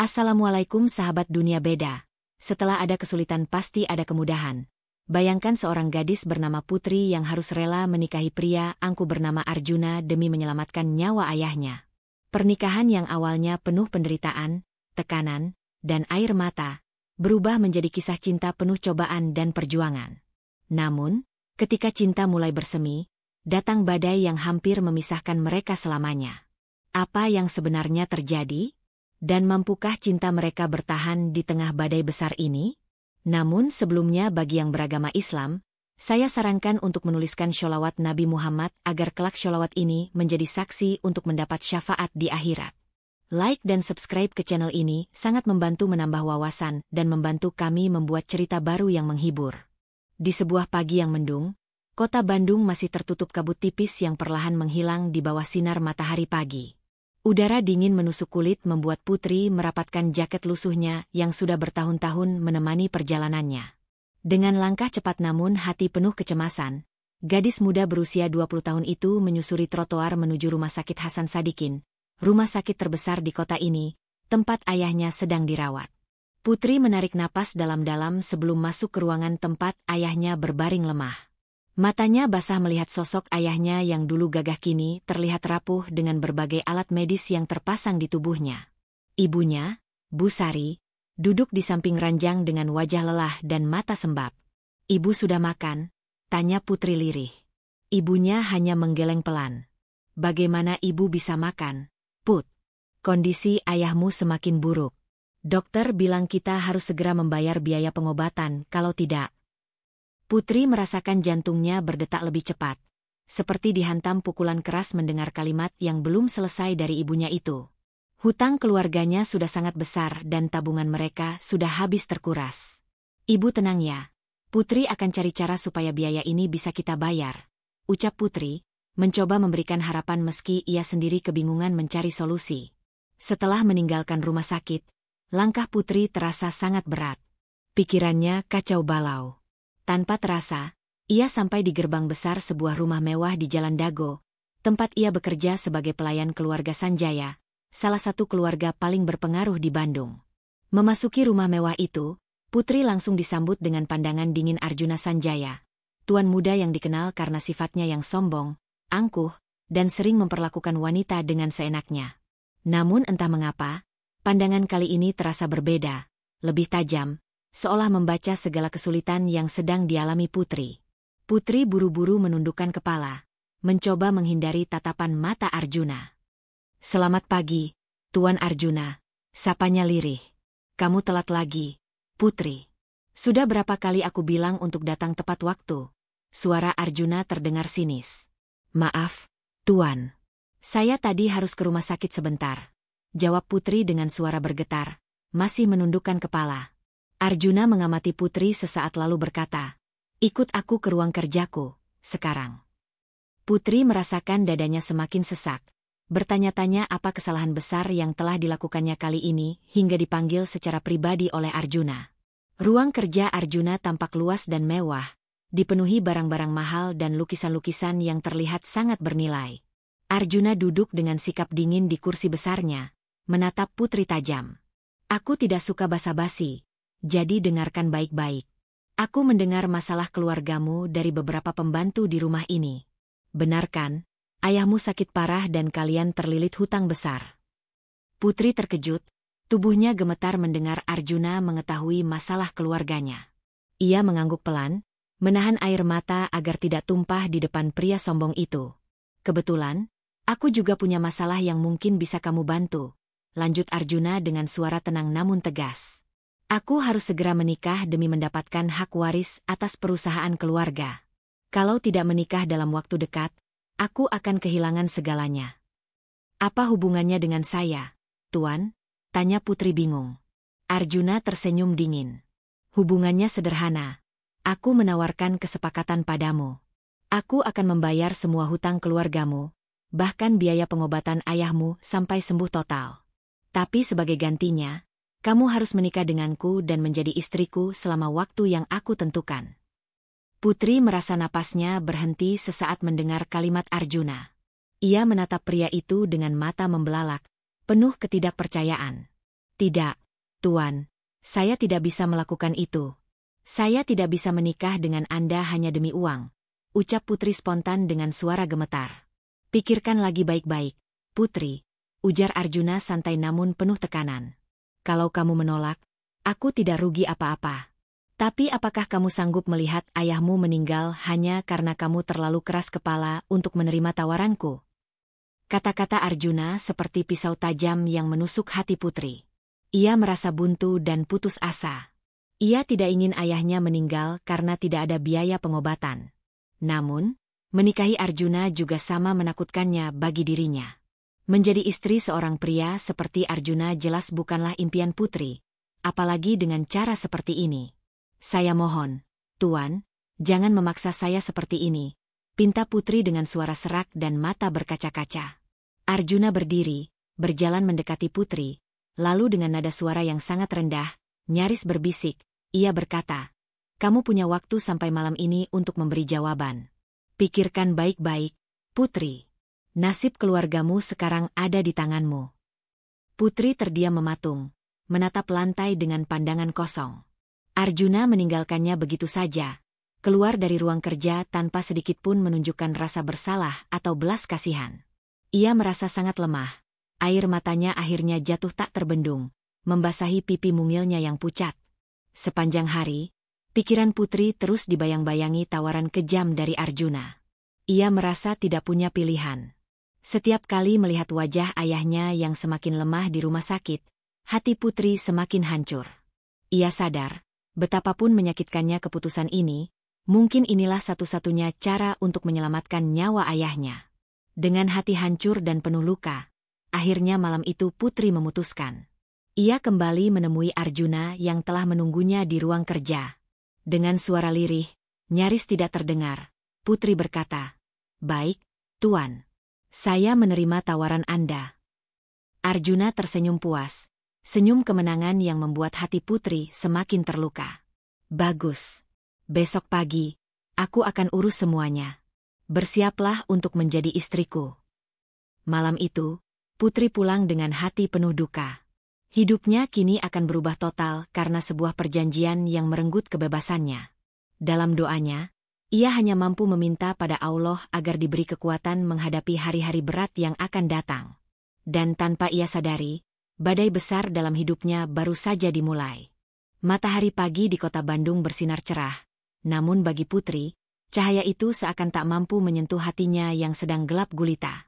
Assalamualaikum sahabat dunia beda. Setelah ada kesulitan pasti ada kemudahan. Bayangkan seorang gadis bernama Putri yang harus rela menikahi pria angkuh bernama Arjuna demi menyelamatkan nyawa ayahnya. Pernikahan yang awalnya penuh penderitaan, tekanan, dan air mata, berubah menjadi kisah cinta penuh cobaan dan perjuangan. Namun, ketika cinta mulai bersemi, datang badai yang hampir memisahkan mereka selamanya. Apa yang sebenarnya terjadi? Dan mampukah cinta mereka bertahan di tengah badai besar ini? Namun sebelumnya bagi yang beragama Islam, saya sarankan untuk menuliskan sholawat Nabi Muhammad agar kelak sholawat ini menjadi saksi untuk mendapat syafaat di akhirat. Like dan subscribe ke channel ini sangat membantu menambah wawasan dan membantu kami membuat cerita baru yang menghibur. Di sebuah pagi yang mendung, kota Bandung masih tertutup kabut tipis yang perlahan menghilang di bawah sinar matahari pagi. Udara dingin menusuk kulit membuat Putri merapatkan jaket lusuhnya yang sudah bertahun-tahun menemani perjalanannya. Dengan langkah cepat namun hati penuh kecemasan, gadis muda berusia 20 tahun itu menyusuri trotoar menuju Rumah Sakit Hasan Sadikin, rumah sakit terbesar di kota ini, tempat ayahnya sedang dirawat. Putri menarik napas dalam-dalam sebelum masuk ke ruangan tempat ayahnya berbaring lemah. Matanya basah melihat sosok ayahnya yang dulu gagah kini terlihat rapuh dengan berbagai alat medis yang terpasang di tubuhnya. Ibunya, Bu Sari, duduk di samping ranjang dengan wajah lelah dan mata sembab. "Ibu sudah makan?" tanya Putri lirih. Ibunya hanya menggeleng pelan. "Bagaimana ibu bisa makan, Put? Kondisi ayahmu semakin buruk. Dokter bilang kita harus segera membayar biaya pengobatan, kalau tidak." Putri merasakan jantungnya berdetak lebih cepat, seperti dihantam pukulan keras mendengar kalimat yang belum selesai dari ibunya itu. Hutang keluarganya sudah sangat besar dan tabungan mereka sudah habis terkuras. "Ibu tenang ya, Putri akan cari cara supaya biaya ini bisa kita bayar," ucap Putri, mencoba memberikan harapan meski ia sendiri kebingungan mencari solusi. Setelah meninggalkan rumah sakit, langkah Putri terasa sangat berat. Pikirannya kacau balau. Tanpa terasa, ia sampai di gerbang besar sebuah rumah mewah di Jalan Dago, tempat ia bekerja sebagai pelayan keluarga Sanjaya, salah satu keluarga paling berpengaruh di Bandung. Memasuki rumah mewah itu, Putri langsung disambut dengan pandangan dingin Arjuna Sanjaya, tuan muda yang dikenal karena sifatnya yang sombong, angkuh, dan sering memperlakukan wanita dengan seenaknya. Namun entah mengapa, pandangan kali ini terasa berbeda, lebih tajam, seolah membaca segala kesulitan yang sedang dialami Putri. Putri buru-buru menundukkan kepala, mencoba menghindari tatapan mata Arjuna. "Selamat pagi, Tuan Arjuna," sapanya lirih. "Kamu telat lagi, Putri. Sudah berapa kali aku bilang untuk datang tepat waktu?" Suara Arjuna terdengar sinis. "Maaf, Tuan. Saya tadi harus ke rumah sakit sebentar," jawab Putri dengan suara bergetar, masih menundukkan kepala. Arjuna mengamati Putri sesaat lalu berkata, "Ikut aku ke ruang kerjaku, sekarang." Putri merasakan dadanya semakin sesak, bertanya-tanya apa kesalahan besar yang telah dilakukannya kali ini hingga dipanggil secara pribadi oleh Arjuna. Ruang kerja Arjuna tampak luas dan mewah, dipenuhi barang-barang mahal dan lukisan-lukisan yang terlihat sangat bernilai. Arjuna duduk dengan sikap dingin di kursi besarnya, menatap Putri tajam. "Aku tidak suka basa-basi. Jadi dengarkan baik-baik. Aku mendengar masalah keluargamu dari beberapa pembantu di rumah ini. Benar kan? Ayahmu sakit parah dan kalian terlilit hutang besar." Putri terkejut, tubuhnya gemetar mendengar Arjuna mengetahui masalah keluarganya. Ia mengangguk pelan, menahan air mata agar tidak tumpah di depan pria sombong itu. "Kebetulan, aku juga punya masalah yang mungkin bisa kamu bantu," lanjut Arjuna dengan suara tenang namun tegas. "Aku harus segera menikah demi mendapatkan hak waris atas perusahaan keluarga. Kalau tidak menikah dalam waktu dekat, aku akan kehilangan segalanya." "Apa hubungannya dengan saya, Tuan?" tanya Putri bingung. Arjuna tersenyum dingin. "Hubungannya sederhana. Aku menawarkan kesepakatan padamu. Aku akan membayar semua hutang keluargamu, bahkan biaya pengobatan ayahmu sampai sembuh total. Tapi sebagai gantinya, kamu harus menikah denganku dan menjadi istriku selama waktu yang aku tentukan." Putri merasa napasnya berhenti sesaat mendengar kalimat Arjuna. Ia menatap pria itu dengan mata membelalak, penuh ketidakpercayaan. Tidak, Tuan. Saya tidak bisa melakukan itu. Saya tidak bisa menikah dengan Anda hanya demi uang, ucap Putri spontan dengan suara gemetar. Pikirkan lagi baik-baik, Putri, ujar Arjuna santai namun penuh tekanan. Kalau kamu menolak, aku tidak rugi apa-apa. Tapi apakah kamu sanggup melihat ayahmu meninggal hanya karena kamu terlalu keras kepala untuk menerima tawaranku? Kata-kata Arjuna seperti pisau tajam yang menusuk hati Putri. Ia merasa buntu dan putus asa. Ia tidak ingin ayahnya meninggal karena tidak ada biaya pengobatan. Namun, menikahi Arjuna juga sama menakutkannya bagi dirinya. Menjadi istri seorang pria seperti Arjuna jelas bukanlah impian Putri, apalagi dengan cara seperti ini. Saya mohon, Tuan, jangan memaksa saya seperti ini, pinta Putri dengan suara serak dan mata berkaca-kaca. Arjuna berdiri, berjalan mendekati Putri, lalu dengan nada suara yang sangat rendah, nyaris berbisik, ia berkata, "Kamu punya waktu sampai malam ini untuk memberi jawaban. Pikirkan baik-baik, Putri. Nasib keluargamu sekarang ada di tanganmu." Putri terdiam mematung, menatap lantai dengan pandangan kosong. Arjuna meninggalkannya begitu saja, keluar dari ruang kerja tanpa sedikitpun menunjukkan rasa bersalah atau belas kasihan. Ia merasa sangat lemah, air matanya akhirnya jatuh tak terbendung, membasahi pipi mungilnya yang pucat. Sepanjang hari, pikiran Putri terus dibayang-bayangi tawaran kejam dari Arjuna. Ia merasa tidak punya pilihan. Setiap kali melihat wajah ayahnya yang semakin lemah di rumah sakit, hati Putri semakin hancur. Ia sadar, betapapun menyakitkannya keputusan ini, mungkin inilah satu-satunya cara untuk menyelamatkan nyawa ayahnya. Dengan hati hancur dan penuh luka, akhirnya malam itu Putri memutuskan. Ia kembali menemui Arjuna yang telah menunggunya di ruang kerja. Dengan suara lirih, nyaris tidak terdengar, Putri berkata, "Baik, Tuan. Saya menerima tawaran Anda." Arjuna tersenyum puas, senyum kemenangan yang membuat hati Putri semakin terluka. "Bagus. Besok pagi, aku akan urus semuanya. Bersiaplah untuk menjadi istriku." Malam itu, Putri pulang dengan hati penuh duka. Hidupnya kini akan berubah total karena sebuah perjanjian yang merenggut kebebasannya. Dalam doanya, ia hanya mampu meminta pada Allah agar diberi kekuatan menghadapi hari-hari berat yang akan datang. Dan tanpa ia sadari, badai besar dalam hidupnya baru saja dimulai. Matahari pagi di kota Bandung bersinar cerah, namun bagi Putri, cahaya itu seakan tak mampu menyentuh hatinya yang sedang gelap gulita.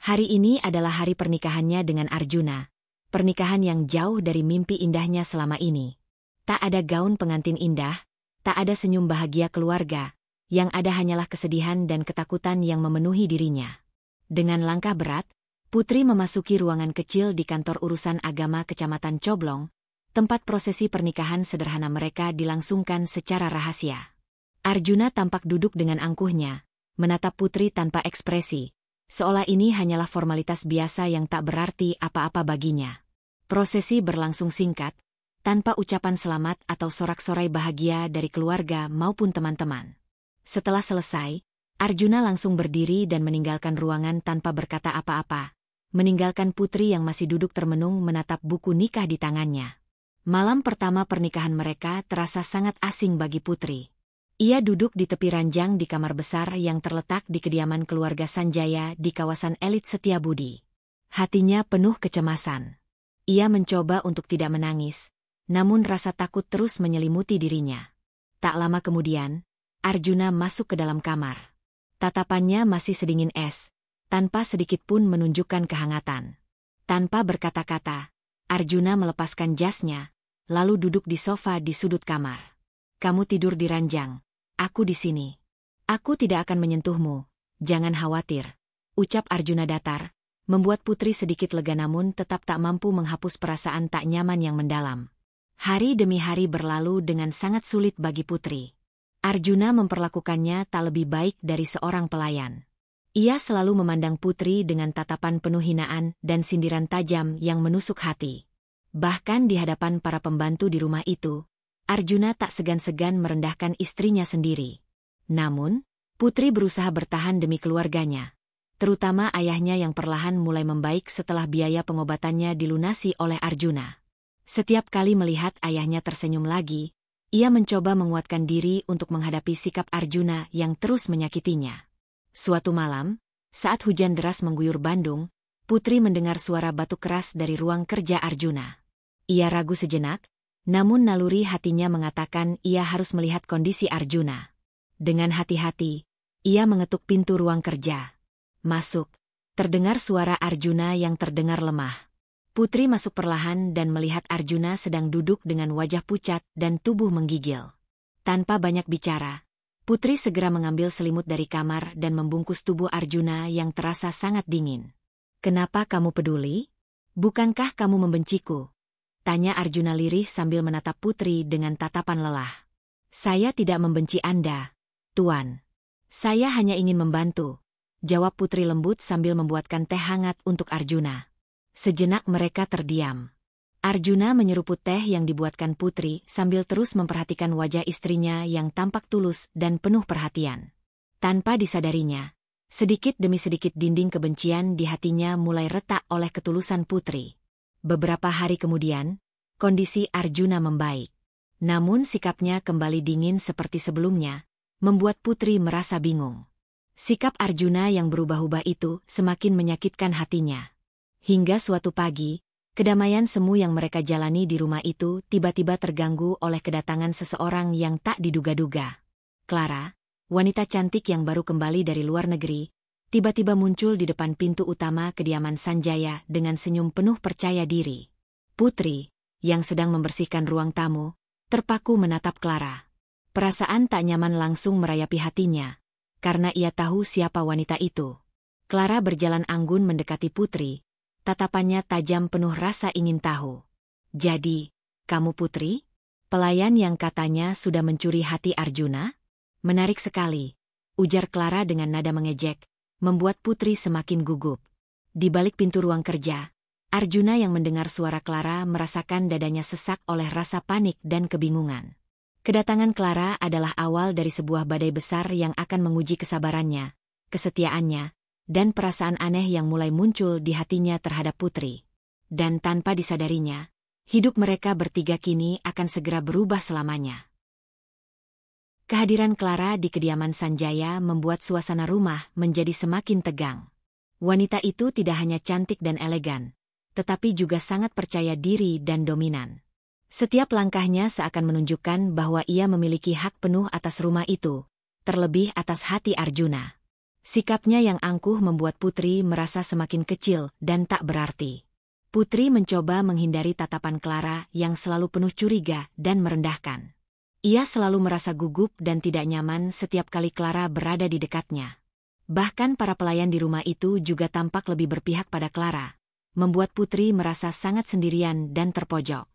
Hari ini adalah hari pernikahannya dengan Arjuna. Pernikahan yang jauh dari mimpi indahnya selama ini. Tak ada gaun pengantin indah, tak ada senyum bahagia keluarga, yang ada hanyalah kesedihan dan ketakutan yang memenuhi dirinya. Dengan langkah berat, Putri memasuki ruangan kecil di kantor urusan agama Kecamatan Coblong, tempat prosesi pernikahan sederhana mereka dilangsungkan secara rahasia. Arjuna tampak duduk dengan angkuhnya, menatap Putri tanpa ekspresi, seolah ini hanyalah formalitas biasa yang tak berarti apa-apa baginya. Prosesi berlangsung singkat, tanpa ucapan selamat atau sorak-sorai bahagia dari keluarga maupun teman-teman. Setelah selesai, Arjuna langsung berdiri dan meninggalkan ruangan tanpa berkata apa-apa, meninggalkan Putri yang masih duduk termenung menatap buku nikah di tangannya. Malam pertama pernikahan mereka terasa sangat asing bagi Putri. Ia duduk di tepi ranjang di kamar besar yang terletak di kediaman keluarga Sanjaya di kawasan elit Setiabudi. Hatinya penuh kecemasan. Ia mencoba untuk tidak menangis, namun rasa takut terus menyelimuti dirinya. Tak lama kemudian, Arjuna masuk ke dalam kamar. Tatapannya masih sedingin es, tanpa sedikit pun menunjukkan kehangatan. Tanpa berkata-kata, Arjuna melepaskan jasnya, lalu duduk di sofa di sudut kamar. "Kamu tidur di ranjang. Aku di sini. Aku tidak akan menyentuhmu, jangan khawatir," ucap Arjuna datar, membuat Putri sedikit lega namun tetap tak mampu menghapus perasaan tak nyaman yang mendalam. Hari demi hari berlalu dengan sangat sulit bagi Putri. Arjuna memperlakukannya tak lebih baik dari seorang pelayan. Ia selalu memandang Putri dengan tatapan penuh hinaan dan sindiran tajam yang menusuk hati. Bahkan di hadapan para pembantu di rumah itu, Arjuna tak segan-segan merendahkan istrinya sendiri. Namun, Putri berusaha bertahan demi keluarganya, terutama ayahnya yang perlahan mulai membaik setelah biaya pengobatannya dilunasi oleh Arjuna. Setiap kali melihat ayahnya tersenyum lagi, ia mencoba menguatkan diri untuk menghadapi sikap Arjuna yang terus menyakitinya. Suatu malam, saat hujan deras mengguyur Bandung, Putri mendengar suara batuk keras dari ruang kerja Arjuna. Ia ragu sejenak, namun naluri hatinya mengatakan ia harus melihat kondisi Arjuna. Dengan hati-hati, ia mengetuk pintu ruang kerja. Masuk, terdengar suara Arjuna yang terdengar lemah. Putri masuk perlahan dan melihat Arjuna sedang duduk dengan wajah pucat dan tubuh menggigil. Tanpa banyak bicara, Putri segera mengambil selimut dari kamar dan membungkus tubuh Arjuna yang terasa sangat dingin. "Kenapa kamu peduli? Bukankah kamu membenciku?" tanya Arjuna lirih sambil menatap Putri dengan tatapan lelah. "Saya tidak membenci Anda, Tuan. Saya hanya ingin membantu," jawab Putri lembut sambil membuatkan teh hangat untuk Arjuna. Sejenak mereka terdiam. Arjuna menyeruput teh yang dibuatkan Putri sambil terus memperhatikan wajah istrinya yang tampak tulus dan penuh perhatian. Tanpa disadarinya, sedikit demi sedikit dinding kebencian di hatinya mulai retak oleh ketulusan Putri. Beberapa hari kemudian, kondisi Arjuna membaik. Namun sikapnya kembali dingin seperti sebelumnya, membuat Putri merasa bingung. Sikap Arjuna yang berubah-ubah itu semakin menyakitkan hatinya. Hingga suatu pagi, kedamaian semu yang mereka jalani di rumah itu tiba-tiba terganggu oleh kedatangan seseorang yang tak diduga-duga. Clara, wanita cantik yang baru kembali dari luar negeri, tiba-tiba muncul di depan pintu utama kediaman Sanjaya dengan senyum penuh percaya diri. Putri, yang sedang membersihkan ruang tamu, terpaku menatap Clara. Perasaan tak nyaman langsung merayapi hatinya, karena ia tahu siapa wanita itu. Clara berjalan anggun mendekati Putri, tatapannya tajam penuh rasa ingin tahu. "Jadi, kamu Putri? Pelayan yang katanya sudah mencuri hati Arjuna?" "Menarik sekali," ujar Clara dengan nada mengejek, membuat Putri semakin gugup. Di balik pintu ruang kerja, Arjuna yang mendengar suara Clara merasakan dadanya sesak oleh rasa panik dan kebingungan. Kedatangan Clara adalah awal dari sebuah badai besar yang akan menguji kesabarannya, kesetiaannya, dan perasaan aneh yang mulai muncul di hatinya terhadap Putri. Dan tanpa disadarinya, hidup mereka bertiga kini akan segera berubah selamanya. Kehadiran Clara di kediaman Sanjaya membuat suasana rumah menjadi semakin tegang. Wanita itu tidak hanya cantik dan elegan, tetapi juga sangat percaya diri dan dominan. Setiap langkahnya seakan menunjukkan bahwa ia memiliki hak penuh atas rumah itu, terlebih atas hati Arjuna. Sikapnya yang angkuh membuat Putri merasa semakin kecil dan tak berarti. Putri mencoba menghindari tatapan Clara yang selalu penuh curiga dan merendahkan. Ia selalu merasa gugup dan tidak nyaman setiap kali Clara berada di dekatnya. Bahkan para pelayan di rumah itu juga tampak lebih berpihak pada Clara, membuat Putri merasa sangat sendirian dan terpojok.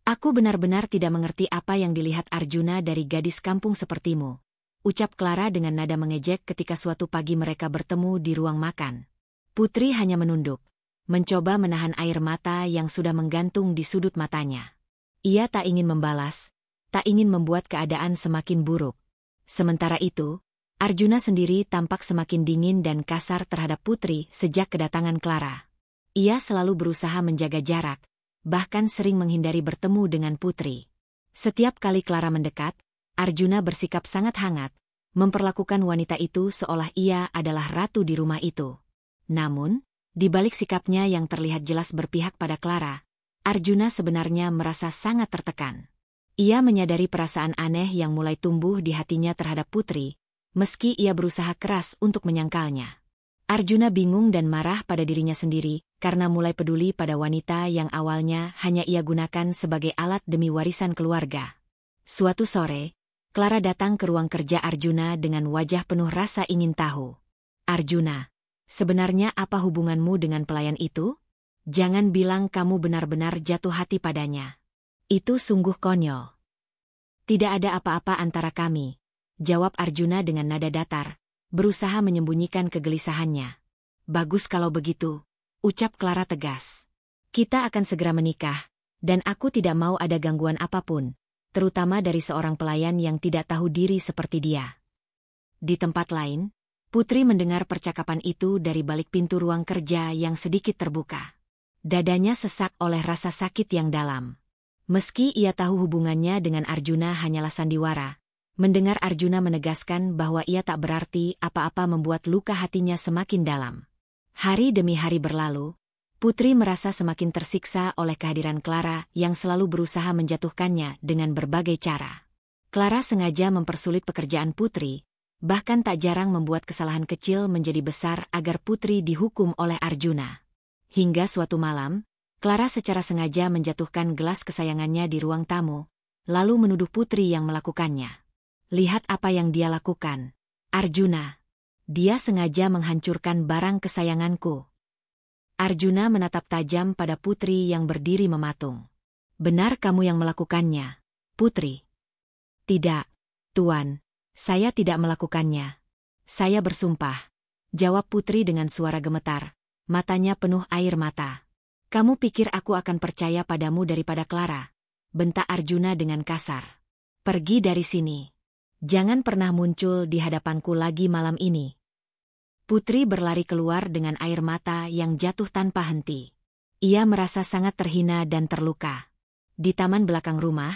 "Aku benar-benar tidak mengerti apa yang dilihat Arjuna dari gadis kampung sepertimu," ucap Clara dengan nada mengejek ketika suatu pagi mereka bertemu di ruang makan. Putri hanya menunduk, mencoba menahan air mata yang sudah menggantung di sudut matanya. Ia tak ingin membalas, tak ingin membuat keadaan semakin buruk. Sementara itu, Arjuna sendiri tampak semakin dingin dan kasar terhadap Putri sejak kedatangan Clara. Ia selalu berusaha menjaga jarak, bahkan sering menghindari bertemu dengan Putri. Setiap kali Clara mendekat, Arjuna bersikap sangat hangat, memperlakukan wanita itu seolah ia adalah ratu di rumah itu. Namun, di balik sikapnya yang terlihat jelas berpihak pada Clara, Arjuna sebenarnya merasa sangat tertekan. Ia menyadari perasaan aneh yang mulai tumbuh di hatinya terhadap Putri, meski ia berusaha keras untuk menyangkalnya. Arjuna bingung dan marah pada dirinya sendiri, karena mulai peduli pada wanita yang awalnya hanya ia gunakan sebagai alat demi warisan keluarga. Suatu sore, Clara datang ke ruang kerja Arjuna dengan wajah penuh rasa ingin tahu. "Arjuna, sebenarnya apa hubunganmu dengan pelayan itu? Jangan bilang kamu benar-benar jatuh hati padanya. Itu sungguh konyol." "Tidak ada apa-apa antara kami," jawab Arjuna dengan nada datar, berusaha menyembunyikan kegelisahannya. "Bagus kalau begitu," ucap Clara tegas. "Kita akan segera menikah, dan aku tidak mau ada gangguan apapun, terutama dari seorang pelayan yang tidak tahu diri seperti dia." Di tempat lain, Putri mendengar percakapan itu dari balik pintu ruang kerja yang sedikit terbuka. Dadanya sesak oleh rasa sakit yang dalam. Meski ia tahu hubungannya dengan Arjuna hanyalah sandiwara, mendengar Arjuna menegaskan bahwa ia tak berarti apa-apa membuat luka hatinya semakin dalam. Hari demi hari berlalu, Putri merasa semakin tersiksa oleh kehadiran Clara yang selalu berusaha menjatuhkannya dengan berbagai cara. Clara sengaja mempersulit pekerjaan Putri, bahkan tak jarang membuat kesalahan kecil menjadi besar agar Putri dihukum oleh Arjuna. Hingga suatu malam, Clara secara sengaja menjatuhkan gelas kesayangannya di ruang tamu, lalu menuduh Putri yang melakukannya. Lihat apa yang dia lakukan, Arjuna. Dia sengaja menghancurkan barang kesayanganku. Arjuna menatap tajam pada Putri yang berdiri mematung. Benar kamu yang melakukannya, Putri? Tidak, Tuan. Saya tidak melakukannya. Saya bersumpah, jawab Putri dengan suara gemetar, matanya penuh air mata. Kamu pikir aku akan percaya padamu daripada Clara? Bentak Arjuna dengan kasar. Pergi dari sini. Jangan pernah muncul di hadapanku lagi malam ini. Putri berlari keluar dengan air mata yang jatuh tanpa henti. Ia merasa sangat terhina dan terluka. Di taman belakang rumah,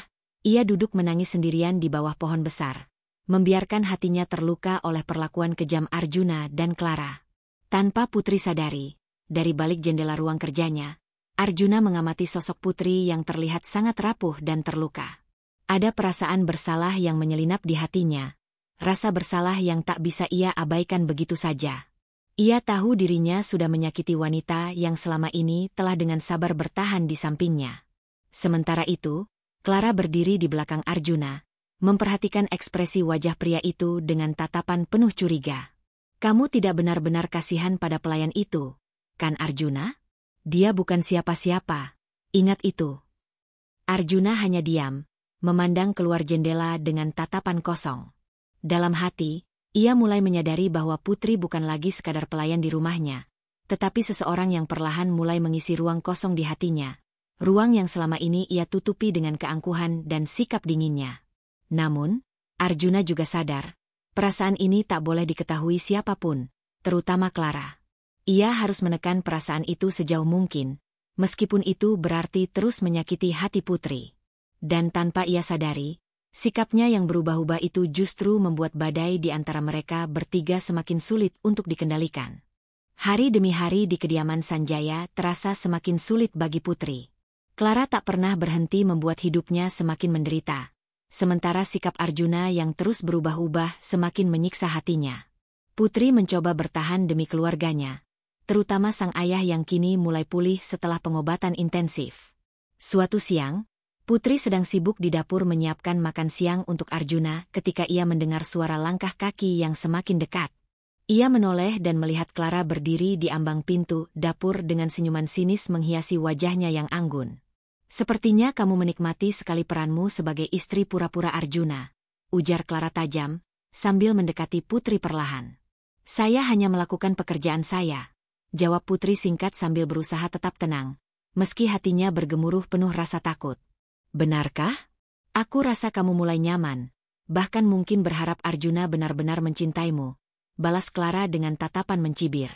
ia duduk menangis sendirian di bawah pohon besar, membiarkan hatinya terluka oleh perlakuan kejam Arjuna dan Clara. Tanpa Putri sadari, dari balik jendela ruang kerjanya, Arjuna mengamati sosok Putri yang terlihat sangat rapuh dan terluka. Ada perasaan bersalah yang menyelinap di hatinya, rasa bersalah yang tak bisa ia abaikan begitu saja. Ia tahu dirinya sudah menyakiti wanita yang selama ini telah dengan sabar bertahan di sampingnya. Sementara itu, Clara berdiri di belakang Arjuna, memperhatikan ekspresi wajah pria itu dengan tatapan penuh curiga. Kamu tidak benar-benar kasihan pada pelayan itu, kan Arjuna? Dia bukan siapa-siapa, ingat itu. Arjuna hanya diam, memandang keluar jendela dengan tatapan kosong. Dalam hati, ia mulai menyadari bahwa Putri bukan lagi sekadar pelayan di rumahnya, tetapi seseorang yang perlahan mulai mengisi ruang kosong di hatinya, ruang yang selama ini ia tutupi dengan keangkuhan dan sikap dinginnya. Namun, Arjuna juga sadar, perasaan ini tak boleh diketahui siapapun, terutama Clara. Ia harus menekan perasaan itu sejauh mungkin, meskipun itu berarti terus menyakiti hati Putri. Dan tanpa ia sadari, sikapnya yang berubah-ubah itu justru membuat badai di antara mereka bertiga semakin sulit untuk dikendalikan. Hari demi hari di kediaman Sanjaya terasa semakin sulit bagi Putri. Clara tak pernah berhenti membuat hidupnya semakin menderita, sementara sikap Arjuna yang terus berubah-ubah semakin menyiksa hatinya. Putri mencoba bertahan demi keluarganya, terutama sang ayah yang kini mulai pulih setelah pengobatan intensif. Suatu siang, Putri sedang sibuk di dapur menyiapkan makan siang untuk Arjuna ketika ia mendengar suara langkah kaki yang semakin dekat. Ia menoleh dan melihat Clara berdiri di ambang pintu dapur dengan senyuman sinis menghiasi wajahnya yang anggun. Sepertinya kamu menikmati sekali peranmu sebagai istri pura-pura Arjuna, ujar Clara tajam, sambil mendekati Putri perlahan. Saya hanya melakukan pekerjaan saya, jawab Putri singkat sambil berusaha tetap tenang, meski hatinya bergemuruh penuh rasa takut. Benarkah? Aku rasa kamu mulai nyaman, bahkan mungkin berharap Arjuna benar-benar mencintaimu, balas Clara dengan tatapan mencibir.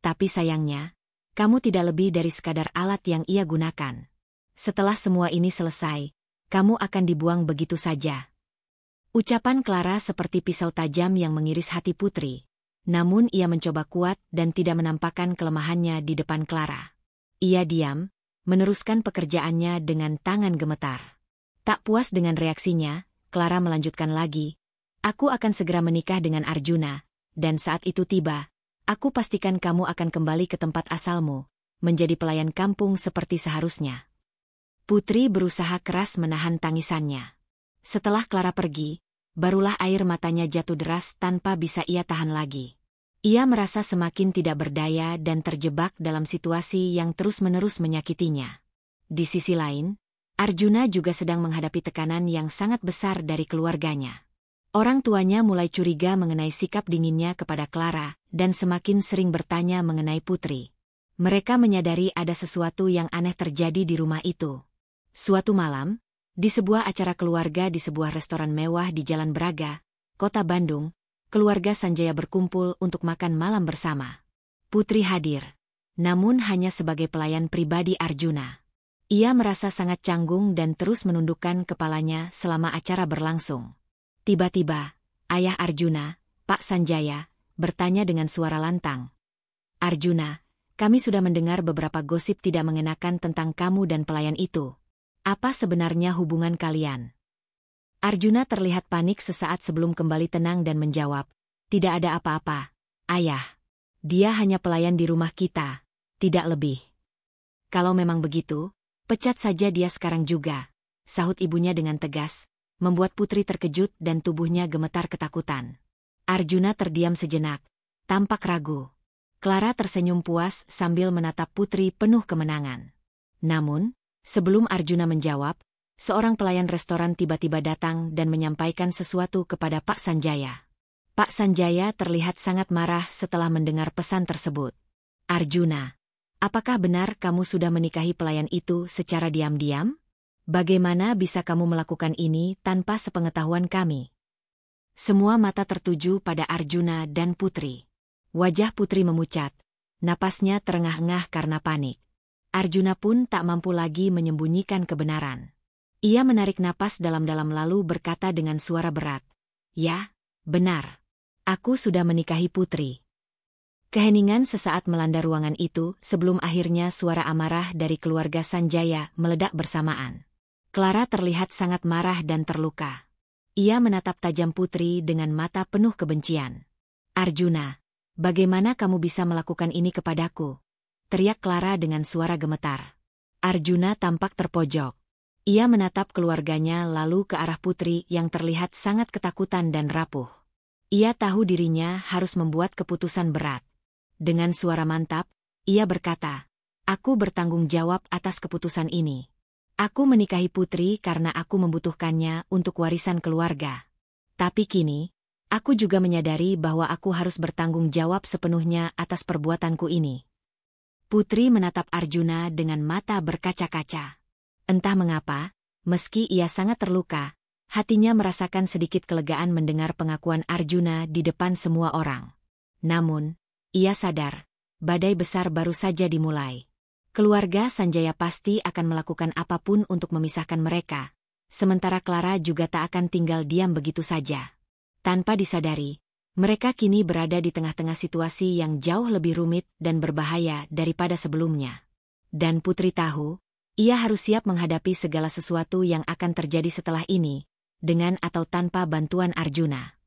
Tapi sayangnya, kamu tidak lebih dari sekadar alat yang ia gunakan. Setelah semua ini selesai, kamu akan dibuang begitu saja. Ucapan Clara seperti pisau tajam yang mengiris hati Putri, namun ia mencoba kuat dan tidak menampakkan kelemahannya di depan Clara. Ia diam, meneruskan pekerjaannya dengan tangan gemetar. Tak puas dengan reaksinya, Clara melanjutkan lagi, aku akan segera menikah dengan Arjuna, dan saat itu tiba, aku pastikan kamu akan kembali ke tempat asalmu, menjadi pelayan kampung seperti seharusnya. Putri berusaha keras menahan tangisannya. Setelah Clara pergi, barulah air matanya jatuh deras tanpa bisa ia tahan lagi. Ia merasa semakin tidak berdaya dan terjebak dalam situasi yang terus-menerus menyakitinya. Di sisi lain, Arjuna juga sedang menghadapi tekanan yang sangat besar dari keluarganya. Orang tuanya mulai curiga mengenai sikap dinginnya kepada Clara dan semakin sering bertanya mengenai Putri. Mereka menyadari ada sesuatu yang aneh terjadi di rumah itu. Suatu malam, di sebuah acara keluarga di sebuah restoran mewah di Jalan Braga, Kota Bandung, keluarga Sanjaya berkumpul untuk makan malam bersama. Putri hadir, namun hanya sebagai pelayan pribadi Arjuna. Ia merasa sangat canggung dan terus menundukkan kepalanya selama acara berlangsung. Tiba-tiba, ayah Arjuna, Pak Sanjaya, bertanya dengan suara lantang. Arjuna, kami sudah mendengar beberapa gosip tidak mengenakan tentang kamu dan pelayan itu. Apa sebenarnya hubungan kalian? Arjuna terlihat panik sesaat sebelum kembali tenang dan menjawab, tidak ada apa-apa, ayah. Dia hanya pelayan di rumah kita, tidak lebih. Kalau memang begitu, pecat saja dia sekarang juga, sahut ibunya dengan tegas, membuat Putri terkejut dan tubuhnya gemetar ketakutan. Arjuna terdiam sejenak, tampak ragu. Clara tersenyum puas sambil menatap Putri penuh kemenangan. Namun, sebelum Arjuna menjawab, seorang pelayan restoran tiba-tiba datang dan menyampaikan sesuatu kepada Pak Sanjaya. Pak Sanjaya terlihat sangat marah setelah mendengar pesan tersebut. Arjuna, apakah benar kamu sudah menikahi pelayan itu secara diam-diam? Bagaimana bisa kamu melakukan ini tanpa sepengetahuan kami? Semua mata tertuju pada Arjuna dan Putri. Wajah Putri memucat, napasnya terengah-engah karena panik. Arjuna pun tak mampu lagi menyembunyikan kebenaran. Ia menarik napas dalam-dalam lalu berkata dengan suara berat, "Ya, benar. Aku sudah menikahi Putri." Keheningan sesaat melanda ruangan itu sebelum akhirnya suara amarah dari keluarga Sanjaya meledak bersamaan. Clara terlihat sangat marah dan terluka. Ia menatap tajam Putri dengan mata penuh kebencian. Arjuna, bagaimana kamu bisa melakukan ini kepadaku? Teriak Clara dengan suara gemetar. Arjuna tampak terpojok. Ia menatap keluarganya lalu ke arah Putri yang terlihat sangat ketakutan dan rapuh. Ia tahu dirinya harus membuat keputusan berat. Dengan suara mantap, ia berkata, "Aku bertanggung jawab atas keputusan ini. Aku menikahi Putri karena aku membutuhkannya untuk warisan keluarga. Tapi kini, aku juga menyadari bahwa aku harus bertanggung jawab sepenuhnya atas perbuatanku ini." Putri menatap Arjuna dengan mata berkaca-kaca. Entah mengapa, meski ia sangat terluka, hatinya merasakan sedikit kelegaan mendengar pengakuan Arjuna di depan semua orang. Namun, ia sadar, badai besar baru saja dimulai. Keluarga Sanjaya pasti akan melakukan apapun untuk memisahkan mereka, sementara Clara juga tak akan tinggal diam begitu saja. Tanpa disadari, mereka kini berada di tengah-tengah situasi yang jauh lebih rumit dan berbahaya daripada sebelumnya. Dan Putri tahu, ia harus siap menghadapi segala sesuatu yang akan terjadi setelah ini, dengan atau tanpa bantuan Arjuna.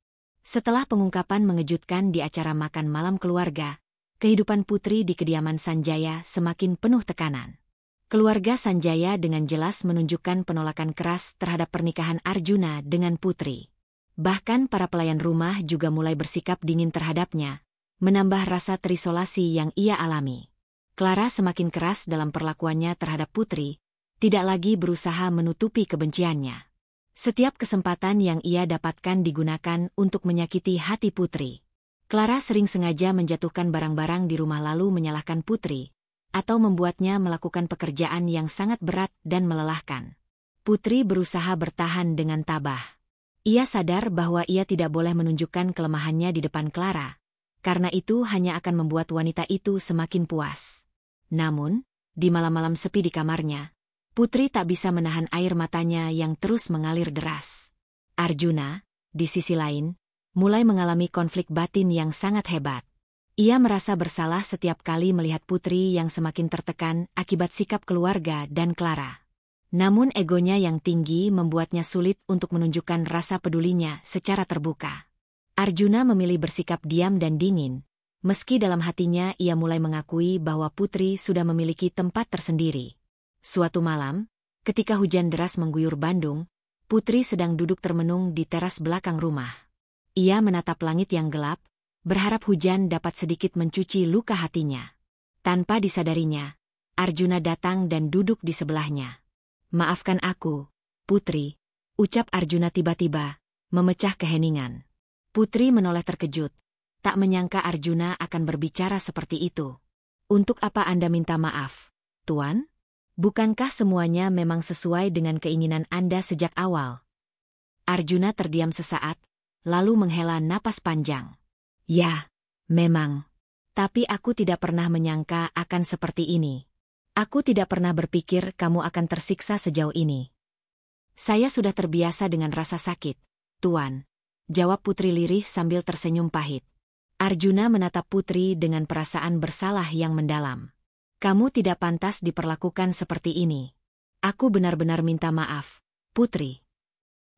Setelah pengungkapan mengejutkan di acara makan malam keluarga, kehidupan Putri di kediaman Sanjaya semakin penuh tekanan. Keluarga Sanjaya dengan jelas menunjukkan penolakan keras terhadap pernikahan Arjuna dengan Putri. Bahkan para pelayan rumah juga mulai bersikap dingin terhadapnya, menambah rasa terisolasi yang ia alami. Clara semakin keras dalam perlakuannya terhadap Putri, tidak lagi berusaha menutupi kebenciannya. Setiap kesempatan yang ia dapatkan digunakan untuk menyakiti hati Putri. Clara sering sengaja menjatuhkan barang-barang di rumah lalu menyalahkan Putri, atau membuatnya melakukan pekerjaan yang sangat berat dan melelahkan. Putri berusaha bertahan dengan tabah. Ia sadar bahwa ia tidak boleh menunjukkan kelemahannya di depan Clara, karena itu hanya akan membuat wanita itu semakin puas. Namun, di malam-malam sepi di kamarnya, Putri tak bisa menahan air matanya yang terus mengalir deras. Arjuna, di sisi lain, mulai mengalami konflik batin yang sangat hebat. Ia merasa bersalah setiap kali melihat Putri yang semakin tertekan akibat sikap keluarga dan Clara. Namun egonya yang tinggi membuatnya sulit untuk menunjukkan rasa pedulinya secara terbuka. Arjuna memilih bersikap diam dan dingin, meski dalam hatinya ia mulai mengakui bahwa Putri sudah memiliki tempat tersendiri. Suatu malam, ketika hujan deras mengguyur Bandung, Putri sedang duduk termenung di teras belakang rumah. Ia menatap langit yang gelap, berharap hujan dapat sedikit mencuci luka hatinya. Tanpa disadarinya, Arjuna datang dan duduk di sebelahnya. "Maafkan aku, Putri," ucap Arjuna tiba-tiba, memecah keheningan. Putri menoleh terkejut, tak menyangka Arjuna akan berbicara seperti itu. "Untuk apa Anda minta maaf, Tuan? Bukankah semuanya memang sesuai dengan keinginan Anda sejak awal?" Arjuna terdiam sesaat, lalu menghela napas panjang. "Ya, memang. Tapi aku tidak pernah menyangka akan seperti ini. Aku tidak pernah berpikir kamu akan tersiksa sejauh ini. Saya sudah terbiasa dengan rasa sakit, Tuan, jawab Putri lirih sambil tersenyum pahit. Arjuna menatap Putri dengan perasaan bersalah yang mendalam. Kamu tidak pantas diperlakukan seperti ini. Aku benar-benar minta maaf, Putri.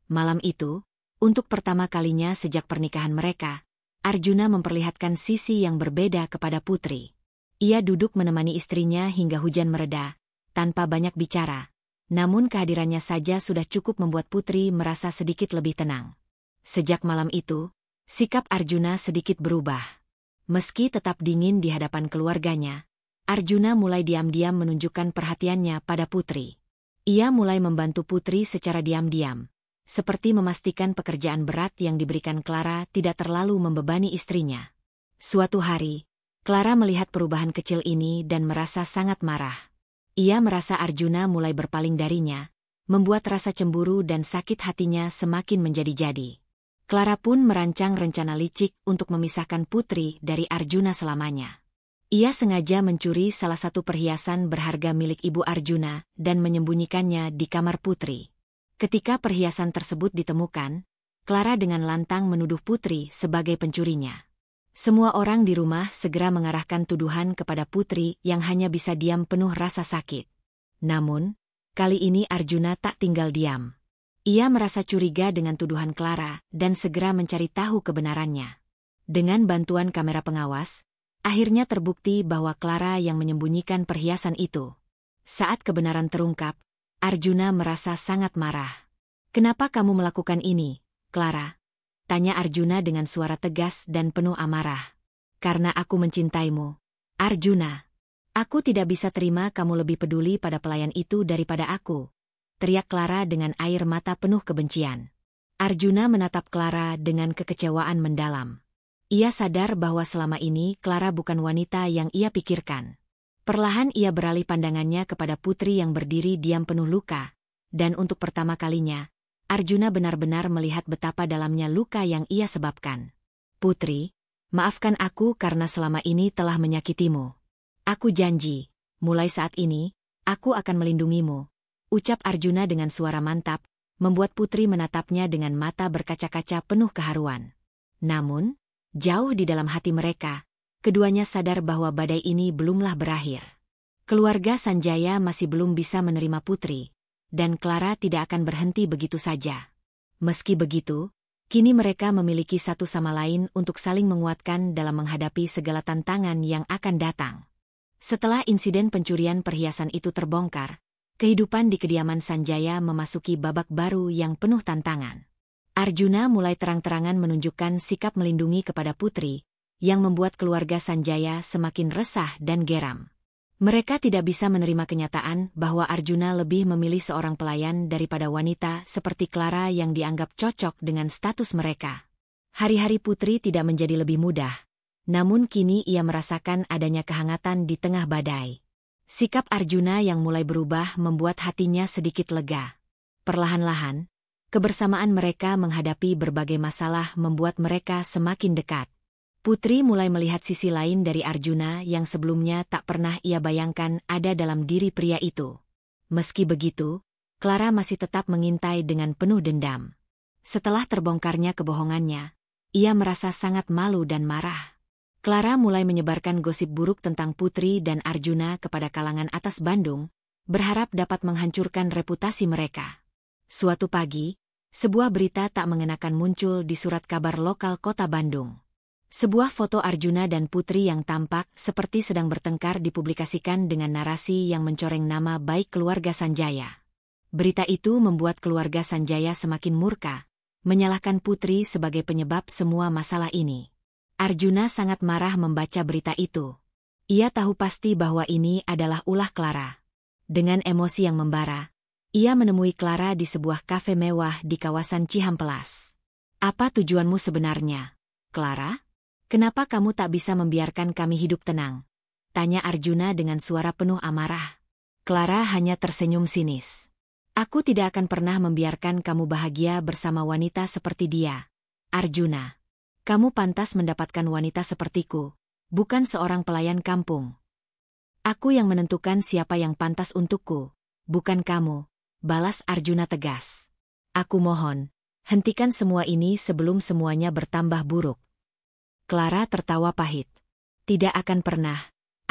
Malam itu, untuk pertama kalinya sejak pernikahan mereka, Arjuna memperlihatkan sisi yang berbeda kepada Putri. Ia duduk menemani istrinya hingga hujan mereda, tanpa banyak bicara. Namun kehadirannya saja sudah cukup membuat Putri merasa sedikit lebih tenang. Sejak malam itu, sikap Arjuna sedikit berubah. Meski tetap dingin di hadapan keluarganya, Arjuna mulai diam-diam menunjukkan perhatiannya pada Putri. Ia mulai membantu Putri secara diam-diam, seperti memastikan pekerjaan berat yang diberikan Clara tidak terlalu membebani istrinya. Suatu hari, Clara melihat perubahan kecil ini dan merasa sangat marah. Ia merasa Arjuna mulai berpaling darinya, membuat rasa cemburu dan sakit hatinya semakin menjadi-jadi. Clara pun merancang rencana licik untuk memisahkan Putri dari Arjuna selamanya. Ia sengaja mencuri salah satu perhiasan berharga milik ibu Arjuna dan menyembunyikannya di kamar Putri. Ketika perhiasan tersebut ditemukan, Clara dengan lantang menuduh Putri sebagai pencurinya. Semua orang di rumah segera mengarahkan tuduhan kepada Putri yang hanya bisa diam penuh rasa sakit. Namun, kali ini Arjuna tak tinggal diam. Ia merasa curiga dengan tuduhan Clara dan segera mencari tahu kebenarannya. Dengan bantuan kamera pengawas, akhirnya terbukti bahwa Clara yang menyembunyikan perhiasan itu. Saat kebenaran terungkap, Arjuna merasa sangat marah. "Kenapa kamu melakukan ini, Clara?" tanya Arjuna dengan suara tegas dan penuh amarah. "Karena aku mencintaimu, Arjuna. Aku tidak bisa terima kamu lebih peduli pada pelayan itu daripada aku," teriak Clara dengan air mata penuh kebencian. Arjuna menatap Clara dengan kekecewaan mendalam. Ia sadar bahwa selama ini Clara bukan wanita yang ia pikirkan. Perlahan ia beralih pandangannya kepada Putri yang berdiri diam penuh luka, dan untuk pertama kalinya, Arjuna benar-benar melihat betapa dalamnya luka yang ia sebabkan. "Putri, maafkan aku karena selama ini telah menyakitimu. Aku janji, mulai saat ini, aku akan melindungimu," ucap Arjuna dengan suara mantap, membuat Putri menatapnya dengan mata berkaca-kaca penuh keharuan. Namun, jauh di dalam hati mereka, keduanya sadar bahwa badai ini belumlah berakhir. Keluarga Sanjaya masih belum bisa menerima Putri, dan Clara tidak akan berhenti begitu saja. Meski begitu, kini mereka memiliki satu sama lain untuk saling menguatkan dalam menghadapi segala tantangan yang akan datang. Setelah insiden pencurian perhiasan itu terbongkar, kehidupan di kediaman Sanjaya memasuki babak baru yang penuh tantangan. Arjuna mulai terang-terangan menunjukkan sikap melindungi kepada Putri, yang membuat keluarga Sanjaya semakin resah dan geram. Mereka tidak bisa menerima kenyataan bahwa Arjuna lebih memilih seorang pelayan daripada wanita seperti Clara yang dianggap cocok dengan status mereka. Hari-hari Putri tidak menjadi lebih mudah, namun kini ia merasakan adanya kehangatan di tengah badai. Sikap Arjuna yang mulai berubah membuat hatinya sedikit lega. Perlahan-lahan, kebersamaan mereka menghadapi berbagai masalah membuat mereka semakin dekat. Putri mulai melihat sisi lain dari Arjuna yang sebelumnya tak pernah ia bayangkan ada dalam diri pria itu. Meski begitu, Clara masih tetap mengintai dengan penuh dendam. Setelah terbongkarnya kebohongannya, ia merasa sangat malu dan marah. Clara mulai menyebarkan gosip buruk tentang Putri dan Arjuna kepada kalangan atas Bandung, berharap dapat menghancurkan reputasi mereka. Suatu pagi, sebuah berita tak mengenakan muncul di surat kabar lokal kota Bandung. Sebuah foto Arjuna dan Putri yang tampak seperti sedang bertengkar dipublikasikan dengan narasi yang mencoreng nama baik keluarga Sanjaya. Berita itu membuat keluarga Sanjaya semakin murka, menyalahkan Putri sebagai penyebab semua masalah ini. Arjuna sangat marah membaca berita itu. Ia tahu pasti bahwa ini adalah ulah Clara. Dengan emosi yang membara, ia menemui Clara di sebuah kafe mewah di kawasan Cihampelas. "Apa tujuanmu sebenarnya, Clara? Kenapa kamu tak bisa membiarkan kami hidup tenang?" tanya Arjuna dengan suara penuh amarah. Clara hanya tersenyum sinis. "Aku tidak akan pernah membiarkan kamu bahagia bersama wanita seperti dia, Arjuna. Kamu pantas mendapatkan wanita sepertiku, bukan seorang pelayan kampung." Aku yang menentukan siapa yang pantas untukku, bukan kamu, balas Arjuna tegas. Aku mohon, hentikan semua ini sebelum semuanya bertambah buruk. Clara tertawa pahit. Tidak akan pernah,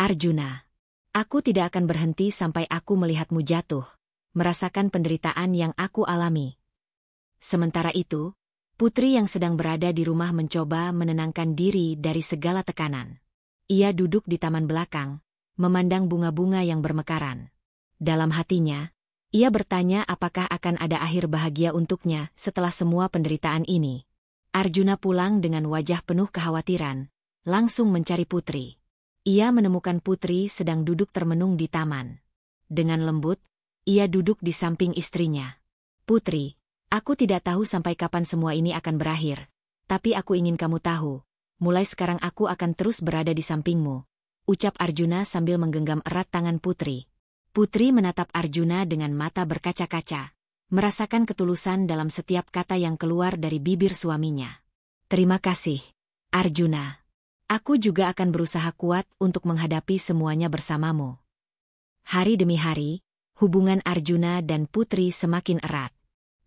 Arjuna. Aku tidak akan berhenti sampai aku melihatmu jatuh, merasakan penderitaan yang aku alami. Sementara itu, Putri yang sedang berada di rumah mencoba menenangkan diri dari segala tekanan. Ia duduk di taman belakang, memandang bunga-bunga yang bermekaran. Dalam hatinya, ia bertanya apakah akan ada akhir bahagia untuknya setelah semua penderitaan ini. Arjuna pulang dengan wajah penuh kekhawatiran, langsung mencari Putri. Ia menemukan Putri sedang duduk termenung di taman. Dengan lembut, ia duduk di samping istrinya. Putri, aku tidak tahu sampai kapan semua ini akan berakhir, tapi aku ingin kamu tahu, mulai sekarang aku akan terus berada di sampingmu, ucap Arjuna sambil menggenggam erat tangan Putri. Putri menatap Arjuna dengan mata berkaca-kaca, merasakan ketulusan dalam setiap kata yang keluar dari bibir suaminya. Terima kasih, Arjuna. Aku juga akan berusaha kuat untuk menghadapi semuanya bersamamu. Hari demi hari, hubungan Arjuna dan Putri semakin erat.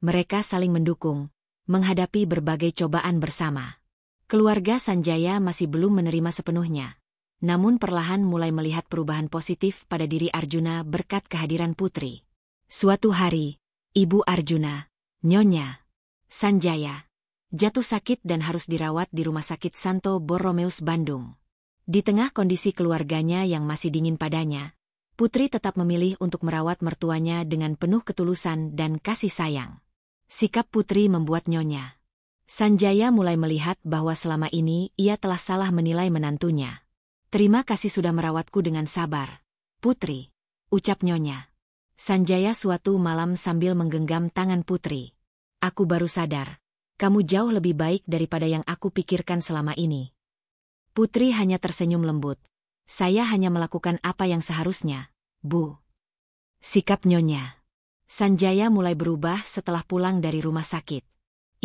Mereka saling mendukung, menghadapi berbagai cobaan bersama. Keluarga Sanjaya masih belum menerima sepenuhnya, namun perlahan mulai melihat perubahan positif pada diri Arjuna berkat kehadiran Putri. Suatu hari, Ibu Arjuna, Nyonya Sanjaya, jatuh sakit dan harus dirawat di Rumah Sakit Santo Borromeus Bandung. Di tengah kondisi keluarganya yang masih dingin padanya, Putri tetap memilih untuk merawat mertuanya dengan penuh ketulusan dan kasih sayang. Sikap Putri membuat Nyonya Sanjaya mulai melihat bahwa selama ini ia telah salah menilai menantunya. Terima kasih sudah merawatku dengan sabar, Putri, ucap Nyonya Sanjaya suatu malam sambil menggenggam tangan Putri. Aku baru sadar, kamu jauh lebih baik daripada yang aku pikirkan selama ini. Putri hanya tersenyum lembut. Saya hanya melakukan apa yang seharusnya, Bu. Sikap Nyonya Sanjaya mulai berubah setelah pulang dari rumah sakit.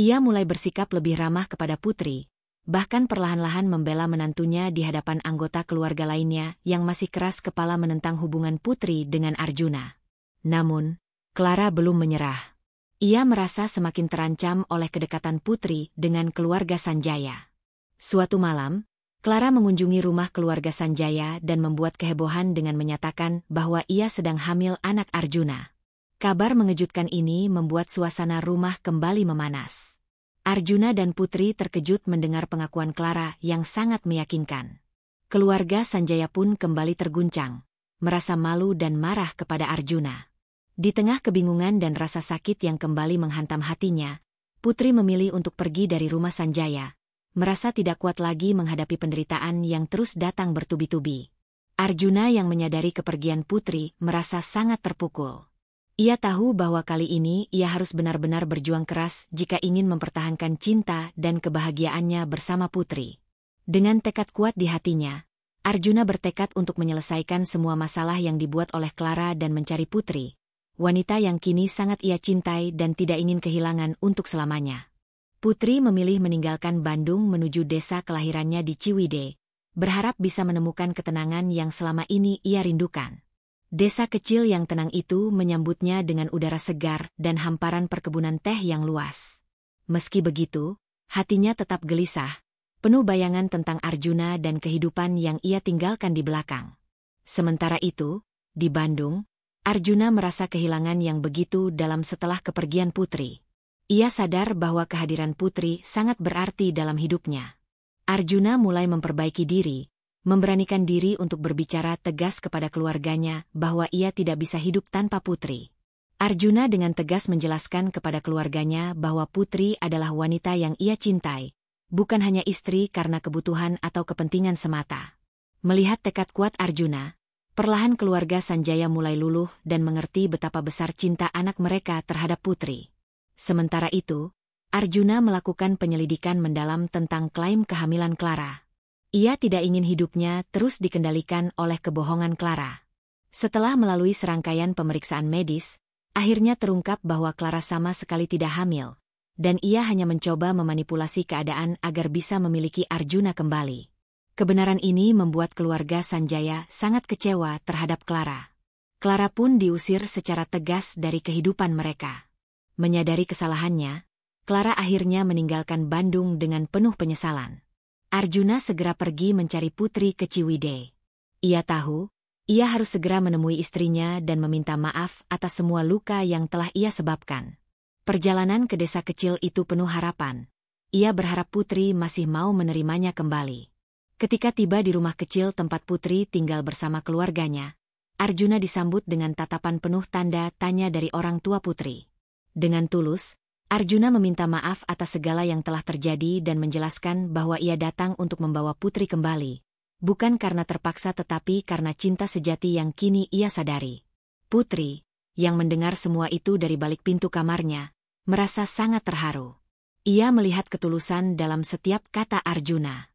Ia mulai bersikap lebih ramah kepada Putri, bahkan perlahan-lahan membela menantunya di hadapan anggota keluarga lainnya yang masih keras kepala menentang hubungan Putri dengan Arjuna. Namun, Clara belum menyerah. Ia merasa semakin terancam oleh kedekatan Putri dengan keluarga Sanjaya. Suatu malam, Clara mengunjungi rumah keluarga Sanjaya dan membuat kehebohan dengan menyatakan bahwa ia sedang hamil anak Arjuna. Kabar mengejutkan ini membuat suasana rumah kembali memanas. Arjuna dan Putri terkejut mendengar pengakuan Clara yang sangat meyakinkan. Keluarga Sanjaya pun kembali terguncang, merasa malu dan marah kepada Arjuna. Di tengah kebingungan dan rasa sakit yang kembali menghantam hatinya, Putri memilih untuk pergi dari rumah Sanjaya, merasa tidak kuat lagi menghadapi penderitaan yang terus datang bertubi-tubi. Arjuna yang menyadari kepergian Putri merasa sangat terpukul. Ia tahu bahwa kali ini ia harus benar-benar berjuang keras jika ingin mempertahankan cinta dan kebahagiaannya bersama Putri. Dengan tekad kuat di hatinya, Arjuna bertekad untuk menyelesaikan semua masalah yang dibuat oleh Clara dan mencari Putri, wanita yang kini sangat ia cintai dan tidak ingin kehilangan untuk selamanya. Putri memilih meninggalkan Bandung menuju desa kelahirannya di Ciwidey, berharap bisa menemukan ketenangan yang selama ini ia rindukan. Desa kecil yang tenang itu menyambutnya dengan udara segar dan hamparan perkebunan teh yang luas. Meski begitu, hatinya tetap gelisah, penuh bayangan tentang Arjuna dan kehidupan yang ia tinggalkan di belakang. Sementara itu, di Bandung, Arjuna merasa kehilangan yang begitu dalam setelah kepergian Putri. Ia sadar bahwa kehadiran Putri sangat berarti dalam hidupnya. Arjuna mulai memperbaiki diri, memberanikan diri untuk berbicara tegas kepada keluarganya bahwa ia tidak bisa hidup tanpa Putri. Arjuna dengan tegas menjelaskan kepada keluarganya bahwa Putri adalah wanita yang ia cintai, bukan hanya istri karena kebutuhan atau kepentingan semata. Melihat tekad kuat Arjuna, perlahan keluarga Sanjaya mulai luluh dan mengerti betapa besar cinta anak mereka terhadap Putri. Sementara itu, Arjuna melakukan penyelidikan mendalam tentang klaim kehamilan Clara. Ia tidak ingin hidupnya terus dikendalikan oleh kebohongan Clara. Setelah melalui serangkaian pemeriksaan medis, akhirnya terungkap bahwa Clara sama sekali tidak hamil, dan ia hanya mencoba memanipulasi keadaan agar bisa memiliki Arjuna kembali. Kebenaran ini membuat keluarga Sanjaya sangat kecewa terhadap Clara. Clara pun diusir secara tegas dari kehidupan mereka. Menyadari kesalahannya, Clara akhirnya meninggalkan Bandung dengan penuh penyesalan. Arjuna segera pergi mencari putri ke Ciwidey. Ia tahu, ia harus segera menemui istrinya dan meminta maaf atas semua luka yang telah ia sebabkan. Perjalanan ke desa kecil itu penuh harapan. Ia berharap putri masih mau menerimanya kembali. Ketika tiba di rumah kecil tempat putri tinggal bersama keluarganya, Arjuna disambut dengan tatapan penuh tanda tanya dari orang tua putri. Dengan tulus, Arjuna meminta maaf atas segala yang telah terjadi dan menjelaskan bahwa ia datang untuk membawa putri kembali, bukan karena terpaksa tetapi karena cinta sejati yang kini ia sadari. Putri, yang mendengar semua itu dari balik pintu kamarnya, merasa sangat terharu. Ia melihat ketulusan dalam setiap kata Arjuna.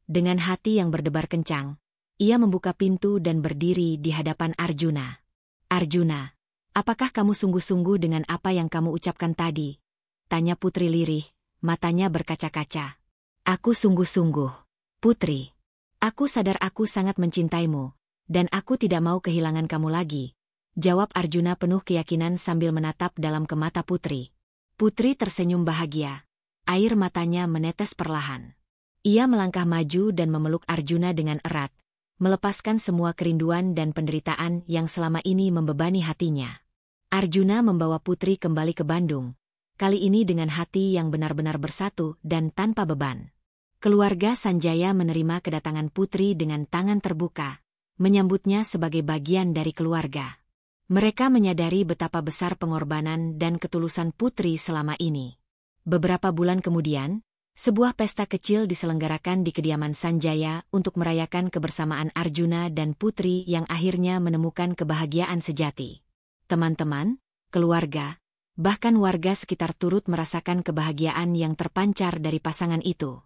Dengan hati yang berdebar kencang, ia membuka pintu dan berdiri di hadapan Arjuna. Arjuna, apakah kamu sungguh-sungguh dengan apa yang kamu ucapkan tadi? Tanya putri lirih, matanya berkaca-kaca. Aku sungguh-sungguh, putri. Aku sadar aku sangat mencintaimu, dan aku tidak mau kehilangan kamu lagi. Jawab Arjuna penuh keyakinan sambil menatap dalam ke mata putri. Putri tersenyum bahagia. Air matanya menetes perlahan. Ia melangkah maju dan memeluk Arjuna dengan erat, melepaskan semua kerinduan dan penderitaan yang selama ini membebani hatinya. Arjuna membawa putri kembali ke Bandung, kali ini dengan hati yang benar-benar bersatu dan tanpa beban. Keluarga Sanjaya menerima kedatangan putri dengan tangan terbuka, menyambutnya sebagai bagian dari keluarga. Mereka menyadari betapa besar pengorbanan dan ketulusan putri selama ini. Beberapa bulan kemudian, sebuah pesta kecil diselenggarakan di kediaman Sanjaya untuk merayakan kebersamaan Arjuna dan putri yang akhirnya menemukan kebahagiaan sejati. Teman-teman, keluarga, bahkan warga sekitar turut merasakan kebahagiaan yang terpancar dari pasangan itu.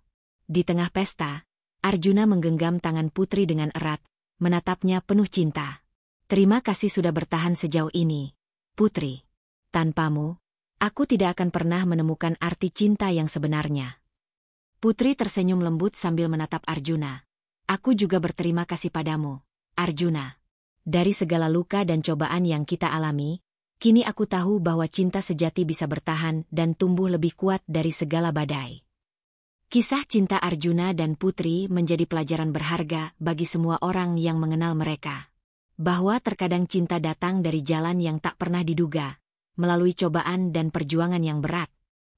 Di tengah pesta, Arjuna menggenggam tangan putri dengan erat, menatapnya penuh cinta. Terima kasih sudah bertahan sejauh ini, putri. Tanpamu, aku tidak akan pernah menemukan arti cinta yang sebenarnya. Putri tersenyum lembut sambil menatap Arjuna. Aku juga berterima kasih padamu, Arjuna. Dari segala luka dan cobaan yang kita alami, kini aku tahu bahwa cinta sejati bisa bertahan dan tumbuh lebih kuat dari segala badai. Kisah cinta Arjuna dan Putri menjadi pelajaran berharga bagi semua orang yang mengenal mereka. Bahwa terkadang cinta datang dari jalan yang tak pernah diduga, melalui cobaan dan perjuangan yang berat.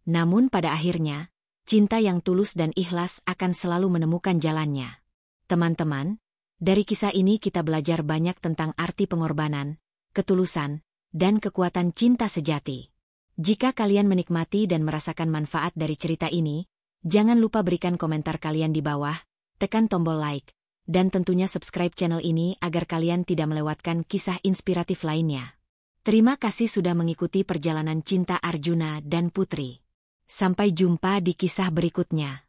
Namun pada akhirnya, cinta yang tulus dan ikhlas akan selalu menemukan jalannya. Teman-teman, dari kisah ini kita belajar banyak tentang arti pengorbanan, ketulusan, dan kekuatan cinta sejati. Jika kalian menikmati dan merasakan manfaat dari cerita ini, jangan lupa berikan komentar kalian di bawah, tekan tombol like, dan tentunya subscribe channel ini agar kalian tidak melewatkan kisah inspiratif lainnya. Terima kasih sudah mengikuti perjalanan cinta Arjuna dan Putri. Sampai jumpa di kisah berikutnya.